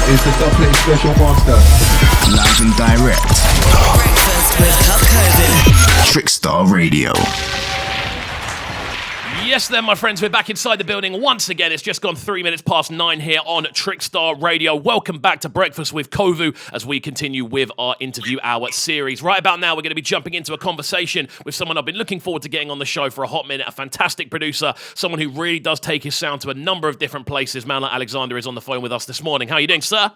is the Dublin Special Master. Live and direct. Breakfast with CubCamTV. Trickstar Radio. Yes then, my friends, we're back inside the building once again. It's just gone 3 minutes past 9 here on Trickstar Radio. Welcome back to Breakfast with Kovu as we continue with our interview hour series. Right about now, we're going to be jumping into a conversation with someone I've been looking forward to getting on the show for a hot minute, a fantastic producer, someone who really does take his sound to a number of different places. Man like Alexander is on the phone with us this morning. How are you doing, sir?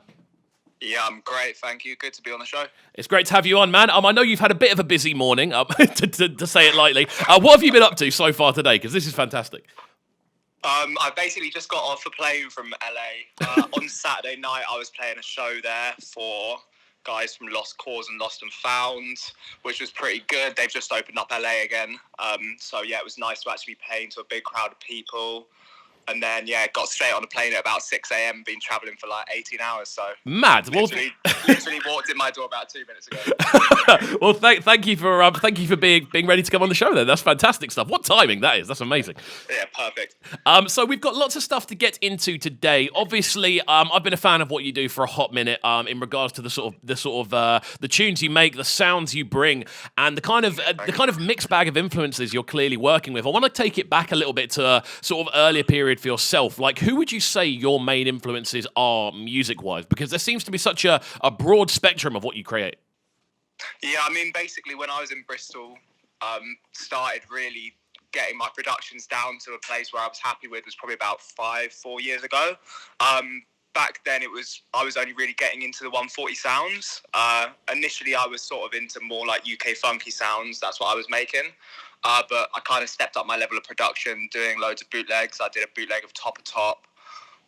Yeah, I'm great, thank you. Good to be on the show. It's great to have you on, man. I know you've had a bit of a busy morning, to say it lightly. What have you been up to so far today? Because this is fantastic. I basically just got off a plane from LA. On Saturday night, I was playing a show there for guys from Lost Cause and Lost and Found, which was pretty good. They've just opened up LA again. So, yeah, it was nice to actually be playing to a big crowd of people. And then, yeah, got straight on a plane at about 6 a.m., been travelling for like 18 hours, so... Mad. Literally walked in my door about 2 minutes ago. Well, thank you for being ready to come on the show then. That's fantastic stuff. What timing that is. That's amazing. Yeah, perfect. So we've got lots of stuff to get into today. Obviously, I've been a fan of what you do for a hot minute in regards to the tunes you make, the sounds you bring, and the kind of mixed bag of influences you're clearly working with. I want to take it back a little bit to a sort of earlier period for yourself. Like, who would you say your main influences are music-wise? Because there seems to be such a broad spectrum of what you create. Yeah, I mean, basically, when I was in Bristol, started really getting my productions down to a place where I was happy with was probably about 4 years ago. Back then, I was only really getting into the 140 sounds. Initially, I was sort of into more like UK funky sounds. That's what I was making. But I kind of stepped up my level of production, doing loads of bootlegs. I did a bootleg of Top of Top.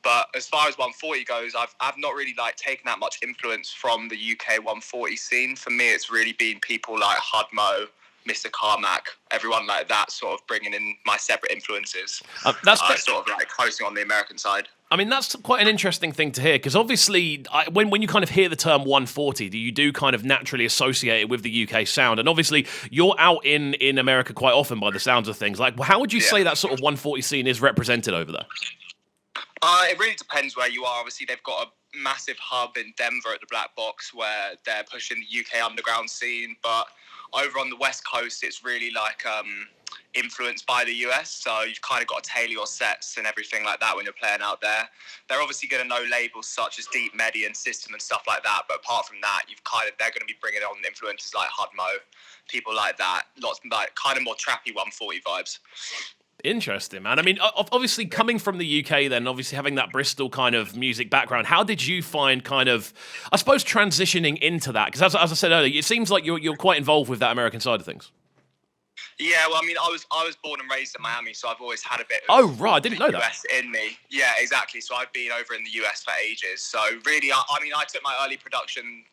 But as far as 140 goes, I've not really like taken that much influence from the UK 140 scene. For me, it's really been people like Hudmo, Mr. Carmack, everyone like that, sort of bringing in my separate influences. That's sort of like coasting on the American side. I mean, that's quite an interesting thing to hear, because obviously, when you kind of hear the term 140, you do kind of naturally associate it with the UK sound. And obviously, you're out in America quite often by the sounds of things. Like, how would you say that sort of 140 scene is represented over there? It really depends where you are. Obviously, they've got a massive hub in Denver at the Black Box where they're pushing the UK underground scene. But over on the West Coast, it's really like influenced by the US. So you've kind of got to tailor your sets and everything like that when you're playing out there. They're obviously going to know labels such as Deep Medi and System and stuff like that. But apart from that, they're going to be bringing on influences like Hudmo, people like that. Lots like kind of more trappy 140 vibes. Interesting, man. I mean, obviously coming from the UK then, obviously having that Bristol kind of music background, how did you find kind of, I suppose, transitioning into that? Because as I said earlier, it seems like you're quite involved with that American side of things. Yeah, well, I mean, I was born and raised in Miami, so I've always had a bit of oh, right, I didn't know that. US in me. Yeah, exactly. So I've been over in the US for ages. So really, I took my early production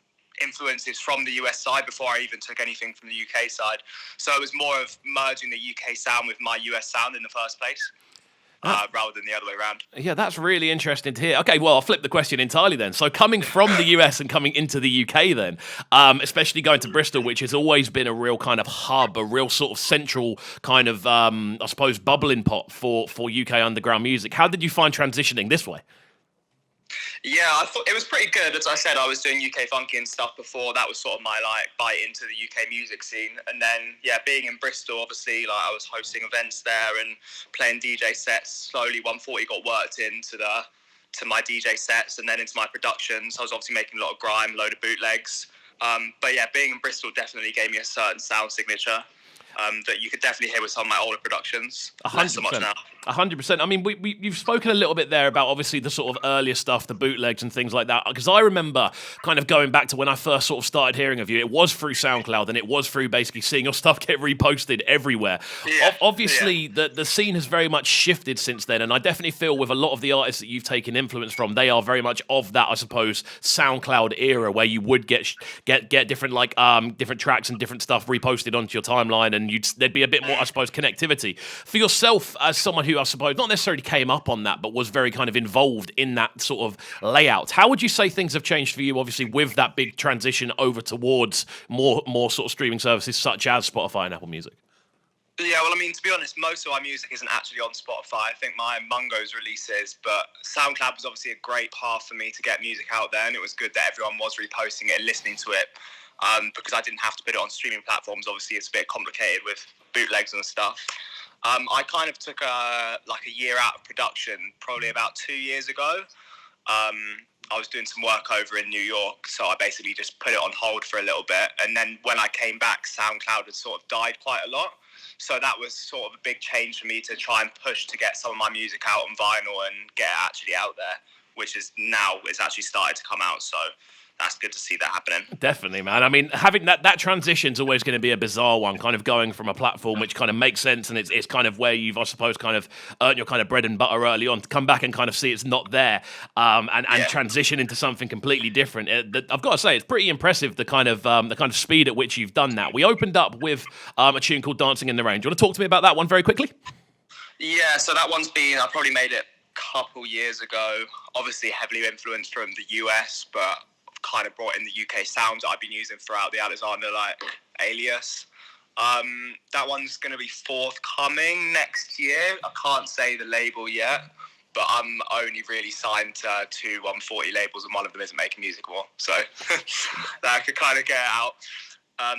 influences from the US side before I even took anything from the UK side. So it was more of merging the UK sound with my US sound in the first place. Rather than the other way around. Yeah, that's really interesting to hear. Okay, well, I'll flip the question entirely then. So coming from the US and coming into the UK then, especially going to Bristol, which has always been a real kind of hub, a real sort of central kind of, I suppose, bubbling pot for UK underground music. How did you find transitioning this way? Yeah, I thought it was pretty good. As I said, I was doing UK funky and stuff before. That was sort of my like bite into the UK music scene. And then, yeah, being in Bristol, obviously, like I was hosting events there and playing DJ sets. Slowly, 140 got worked into to my DJ sets and then into my productions. I was obviously making a lot of grime, a load of bootlegs. But yeah, being in Bristol definitely gave me a certain sound signature that you could definitely hear with some of my older productions. 100%. Not so much now. 100%. I mean, you've spoken a little bit there about obviously the sort of earlier stuff, the bootlegs and things like that. Because I remember kind of going back to when I first sort of started hearing of you. It was through SoundCloud and it was through basically seeing your stuff get reposted everywhere. Yeah. Obviously, the scene has very much shifted since then, and I definitely feel with a lot of the artists that you've taken influence from, they are very much of that, I suppose, SoundCloud era where you would get different like different tracks and different stuff reposted onto your timeline, and there'd be a bit more, I suppose, connectivity for yourself as someone who I suppose not necessarily came up on that, but was very kind of involved in that sort of layout. How would you say things have changed for you, obviously, with that big transition over towards more sort of streaming services such as Spotify and Apple Music? Yeah, well, I mean, to be honest, most of my music isn't actually on Spotify. I think my Mungo's releases, but SoundCloud was obviously a great path for me to get music out there, and it was good that everyone was reposting it and listening to it, because I didn't have to put it on streaming platforms. Obviously, it's a bit complicated with bootlegs and stuff. I kind of took a year out of production, probably about 2 years ago. I was doing some work over in New York, so I basically just put it on hold for a little bit, and then when I came back, SoundCloud had sort of died quite a lot. So that was sort of a big change for me to try and push to get some of my music out on vinyl and get it actually out there, which is now it's actually started to come out. So that's good to see that happening. Definitely, man. I mean, having that transition's always going to be a bizarre one, kind of going from a platform which kind of makes sense and it's kind of where you've, I suppose, kind of earned your kind of bread and butter early on, to come back and kind of see it's not there, and transition into something completely different. I've got to say, it's pretty impressive the kind of speed at which you've done that. We opened up with a tune called "Dancing in the Rain." Do you want to talk to me about that one very quickly? Yeah, so that one's I probably made it a couple years ago. Obviously, heavily influenced from the US, but kind of brought in the UK sounds I've been using throughout the Alexander, like Alias. That one's going to be forthcoming next year. I can't say the label yet, but I'm only really signed to 140 labels, and one of them isn't making music more, so that I could kind of get out.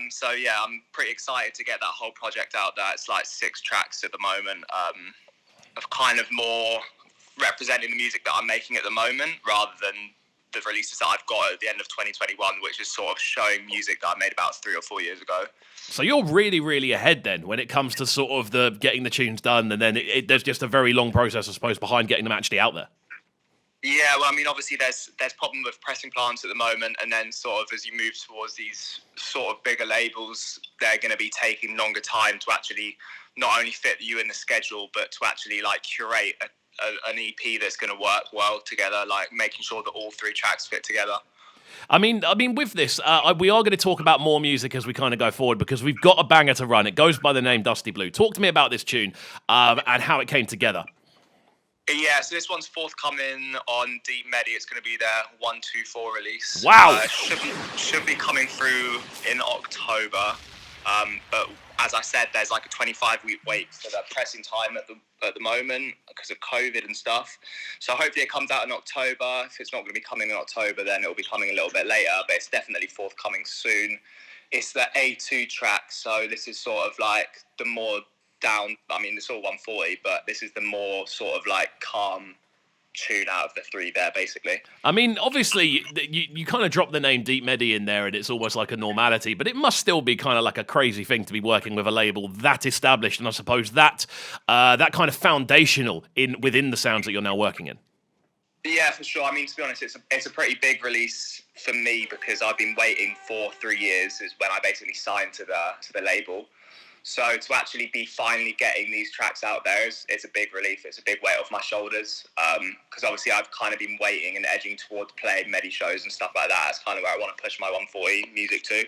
So yeah, I'm pretty excited to get that whole project out there. It's like 6 tracks at the moment, of kind of more representing the music that I'm making at the moment, rather than the releases that I've got at the end of 2021, which is sort of showing music that I made about 3 or 4 years ago. So you're really, really ahead then when it comes to sort of the getting the tunes done, and then there's just a very long process, I suppose, behind getting them actually out there. Yeah, well, I mean, obviously there's problem with pressing plants at the moment, and then sort of as you move towards these sort of bigger labels, they're going to be taking longer time to actually not only fit you in the schedule, but to actually like curate an EP that's going to work well together, like making sure that all 3 tracks fit together. I mean, with this, we are going to talk about more music as we kind of go forward, because we've got a banger to run. It goes by the name Dusty Blue. Talk to me about this tune and how it came together. Yeah, so this one's forthcoming on Deep Medi. It's going to be their 124 release. Wow. Should be coming through in October. But as I said, there's like a 25-week wait for the pressing time at the moment because of COVID and stuff. So hopefully it comes out in October. If it's not going to be coming in October, then it'll be coming a little bit later, but it's definitely forthcoming soon. It's the A2 track, so this is sort of like the more down, I mean, it's all 140, but this is the more sort of like calm tune out of the 3 there, basically. I mean, obviously, you kind of drop the name Deep Medi in there, and it's almost like a normality, but it must still be kind of like a crazy thing to be working with a label that established, and I suppose that kind of foundational within the sounds that you're now working in. Yeah, for sure. I mean, to be honest, it's a pretty big release for me because I've been waiting for 3 years is when I basically signed to the label. So to actually be finally getting these tracks out there it's a big relief. It's a big weight off my shoulders because obviously I've kind of been waiting and edging towards playing Medi shows and stuff like that. That's kind of where I want to push my 140 music to.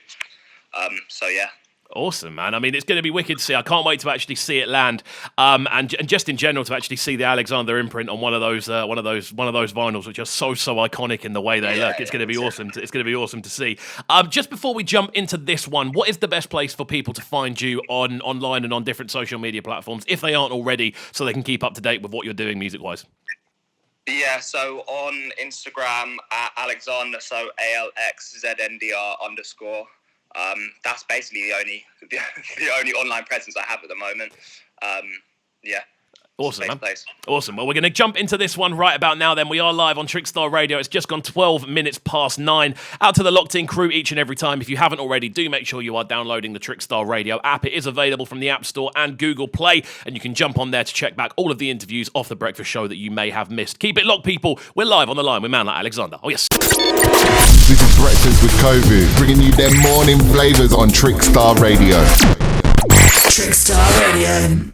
So yeah. Awesome, man. I mean, it's going to be wicked to see. I can't wait to actually see it land, and just in general to actually see the Alexander imprint on one of those vinyls, which are so iconic in the way they look. It's going to be awesome. It's going to be awesome to see. Just before we jump into this one, what is the best place for people to find you online and on different social media platforms, if they aren't already, so they can keep up to date with what you're doing music-wise? Yeah, so on Instagram at Alexander, so ALXZNDR_. That's basically the only online presence I have at the moment. Yeah. Awesome, man. Place. Awesome. Well, we're going to jump into this one right about now then. We are live on Trickstar Radio. It's just gone 12 minutes past 9. Out to the locked-in crew each and every time. If you haven't already, do make sure you are downloading the Trickstar Radio app. It is available from the App Store and Google Play, and you can jump on there to check back all of the interviews off The Breakfast Show that you may have missed. Keep it locked, people. We're live on the line with man like Alexander. Oh, yes. This is Breakfast with COVID, bringing you their morning flavors on Trickstar Radio. Trickstar Radio.